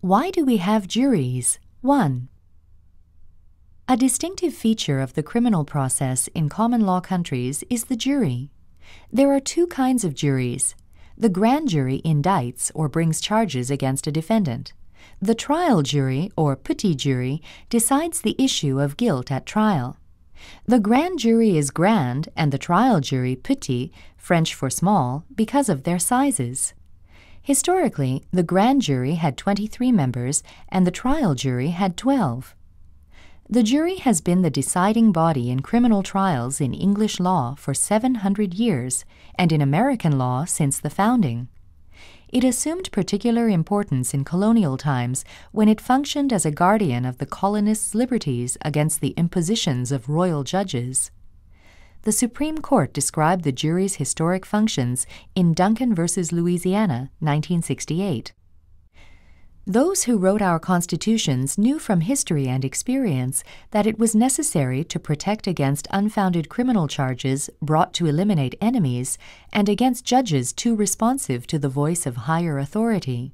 Why do we have juries? 1. A distinctive feature of the criminal process in common law countries is the jury. There are two kinds of juries. The grand jury indicts or brings charges against a defendant. The trial jury, or petit jury, decides the issue of guilt at trial. The grand jury is grand and the trial jury petit, French for small, because of their sizes. Historically, the grand jury had 23 members and the trial jury had 12. The jury has been the deciding body in criminal trials in English law for 700 years and in American law since the founding. It assumed particular importance in colonial times when it functioned as a guardian of the colonists' liberties against the impositions of royal judges. The Supreme Court described the jury's historic functions in Duncan v. Louisiana, 1968. Those who wrote our constitutions knew from history and experience that it was necessary to protect against unfounded criminal charges brought to eliminate enemies and against judges too responsive to the voice of higher authority.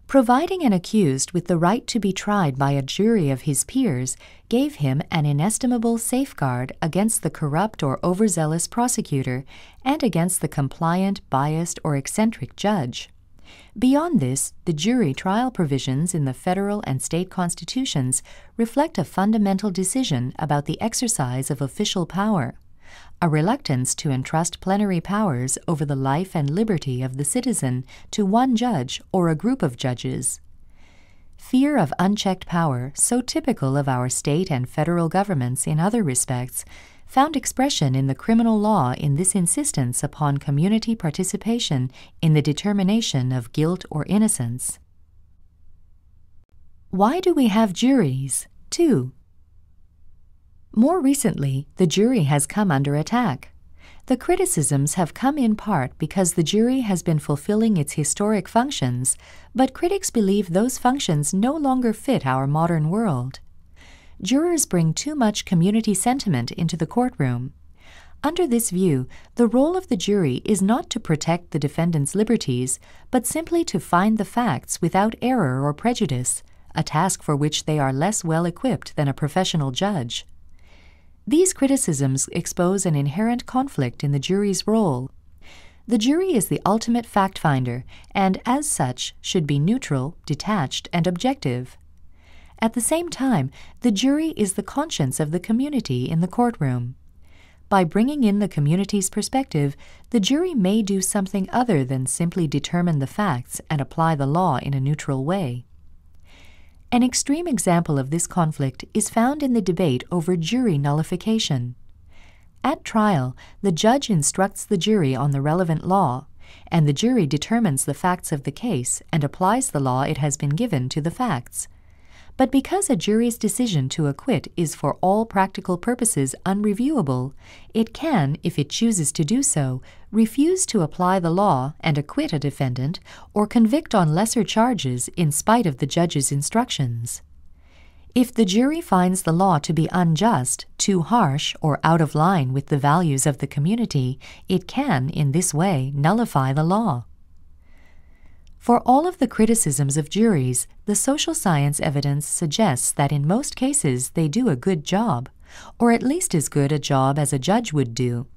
Providing an accused with the right to be tried by a jury of his peers gave him an inestimable safeguard against the corrupt or overzealous prosecutor and against the compliant, biased, or eccentric judge. Beyond this, the jury trial provisions in the federal and state constitutions reflect a fundamental decision about the exercise of official power, a reluctance to entrust plenary powers over the life and liberty of the citizen to one judge or a group of judges. Fear of unchecked power, so typical of our state and federal governments in other respects, found expression in the criminal law in this insistence upon community participation in the determination of guilt or innocence. Why do we have juries? 2. More recently, the jury has come under attack. The criticisms have come in part because the jury has been fulfilling its historic functions, but critics believe those functions no longer fit our modern world. Jurors bring too much community sentiment into the courtroom. Under this view, the role of the jury is not to protect the defendant's liberties, but simply to find the facts without error or prejudice, a task for which they are less well equipped than a professional judge. These criticisms expose an inherent conflict in the jury's role. The jury is the ultimate fact finder, and as such should be neutral, detached, and objective. At the same time, the jury is the conscience of the community in the courtroom. By bringing in the community's perspective, the jury may do something other than simply determine the facts and apply the law in a neutral way. An extreme example of this conflict is found in the debate over jury nullification. At trial, the judge instructs the jury on the relevant law, and the jury determines the facts of the case and applies the law it has been given to the facts. But because a jury's decision to acquit is for all practical purposes unreviewable, it can, if it chooses to do so, refuse to apply the law and acquit a defendant or convict on lesser charges in spite of the judge's instructions. If the jury finds the law to be unjust, too harsh, or out of line with the values of the community, it can, in this way, nullify the law. For all of the criticisms of juries, the social science evidence suggests that in most cases they do a good job, or at least as good a job as a judge would do.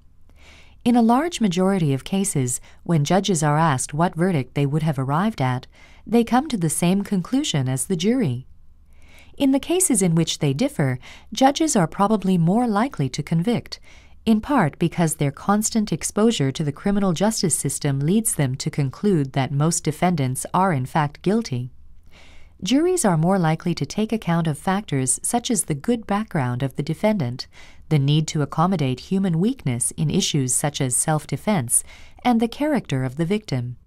In a large majority of cases, when judges are asked what verdict they would have arrived at, they come to the same conclusion as the jury. In the cases in which they differ, judges are probably more likely to convict, in part because their constant exposure to the criminal justice system leads them to conclude that most defendants are in fact guilty. Juries are more likely to take account of factors such as the good background of the defendant, the need to accommodate human weakness in issues such as self-defense, and the character of the victim.